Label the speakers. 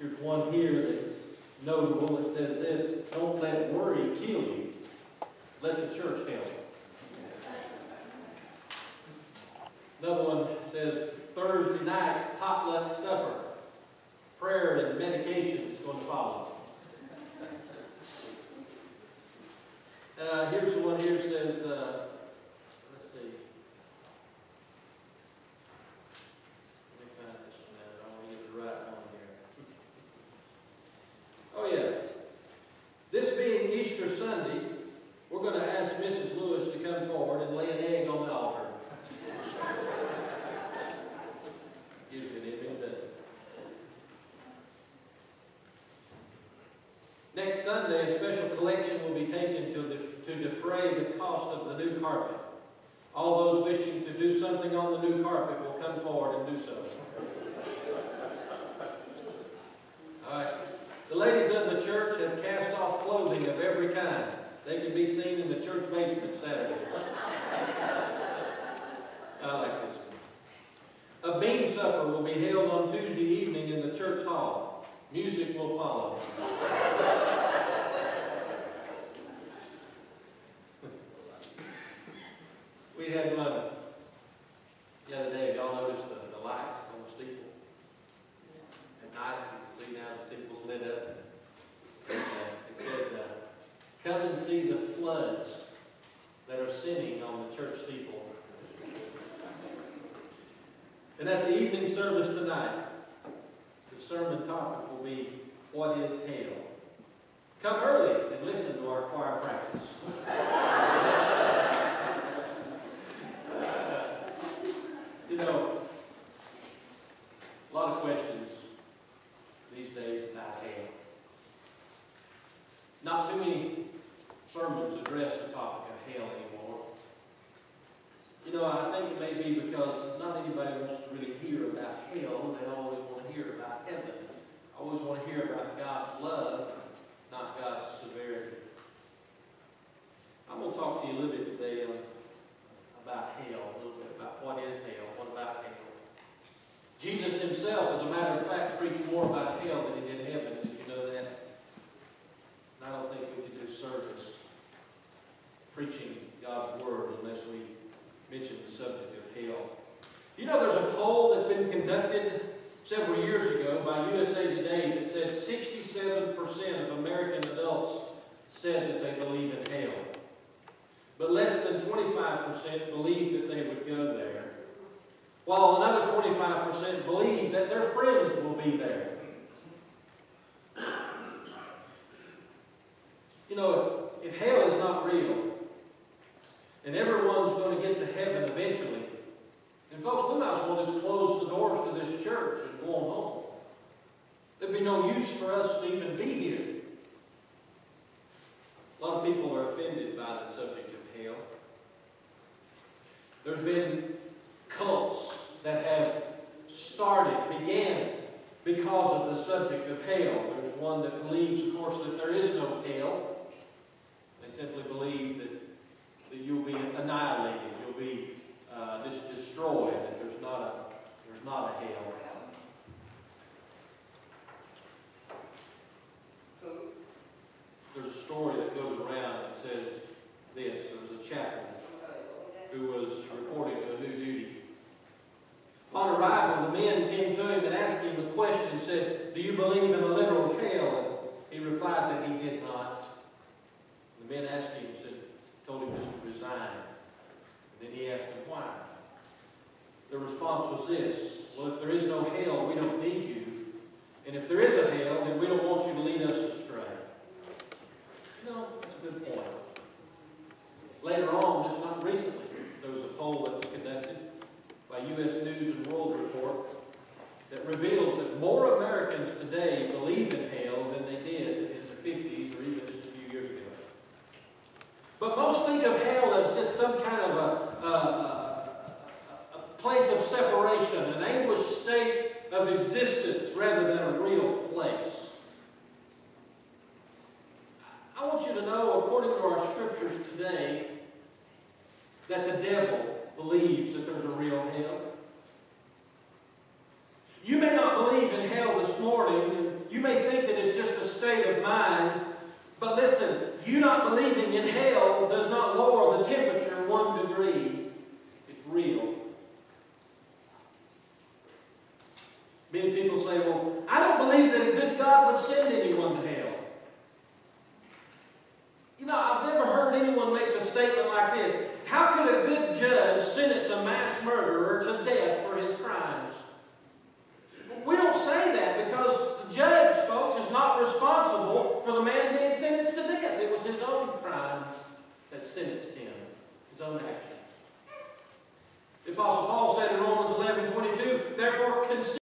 Speaker 1: Here's one here that's notable. It says this: don't let worry kill you. Let the church help. Another one says Thursday night potluck supper. Prayer and medication is going to follow. Here's the one here that says, let's see. Let me find this one now. I want to get the right one here. Oh yeah. This being Easter Sunday, we're going to ask Mrs. Lewis to come forward and lay an egg on the altar. Gives you an image, doesn't it? Next Sunday, a special collection will be taken to defray the cost of the new carpet. All those wishing to do something on the new carpet will come forward and do so. All right. The ladies of the church have cast off clothing of every kind. They can be seen in the church basement Saturday. I like this one. A bean supper will be held on Tuesday evening in the church hall. Music will follow. We had one the other day. Y'all noticed the lights on the steeple? At night, you can see now the steeple's lit up. It said, come and see the floods that are sitting on the church steeple. And at the evening service tonight, the sermon topic will be, what is hell? Come early and listen to our choir practice. You know, a lot of questions these days about hell. Not too many sermons address the topic of hell anymore. You know, I think it may be because not anybody wants to really hear about hell. They always want to hear about heaven. Always want to hear about God's love, not God's severity. I'm going to talk to you a little bit today about hell, a little bit about what is hell, what about hell. Jesus himself, as a matter of fact, preached more about hell than he did heaven. Did you know that? And I don't think we could do service preaching God's word unless we mention the subject of hell. You know, there's a poll that's been conducted several years ago by USA Today that said 67% of American adults said that they believe in hell. But less than 25% believe that they would go there, while another 25% believe that their friends will be there. You know, if hell is not real, and everyone's going to get to heaven eventually, and folks, we might as well just close the doors to this church and go on home. There'd be no use for us to even be here. A lot of people are offended by the subject of hell. There's been cults that have began because of the subject of hell. There's one that believes, of course, that there is no hell. They simply believe that you'll be annihilated, you'll be just destroyed, that there's not a hell. There's a story that goes around that says this. There was a chaplain who was reporting to a new duty. Upon arrival, the men came to him and asked him a question, said, do you believe in a literal hell? And he replied that he did not. The men asked him, told him just to resign. And then he asked them why. The response was this: well, if there is no hell, we don't need you. And if there is a hell, then we don't want you to lead us astray. No, that's a good point. Later on, just not recently, there was a poll that was conducted by U.S. News and World Report that reveals that more Americans today believe in hell than they did in the 50s or even just a few years ago. But most think of hell as just some kind of a place of separation, an anguished state of existence rather than a real place. I want you to know, according to our scriptures today, that the devil believes that there's a real hell. You may not believe in hell this morning, you may think that it's just a state of mind, but listen, you not believing in hell does not lower the temperature 1 degree. It's real. Many people say, well, I don't believe that a good God would send anyone to hell. You know, I've never heard anyone make a statement like this. How could a good judge sentence a mass murderer to death for his crimes? We don't say that because the judge, folks, is not responsible for the man being sentenced to death. It was his own crimes that sentenced him, his own actions. The Apostle Paul said in Romans 11:22, therefore consider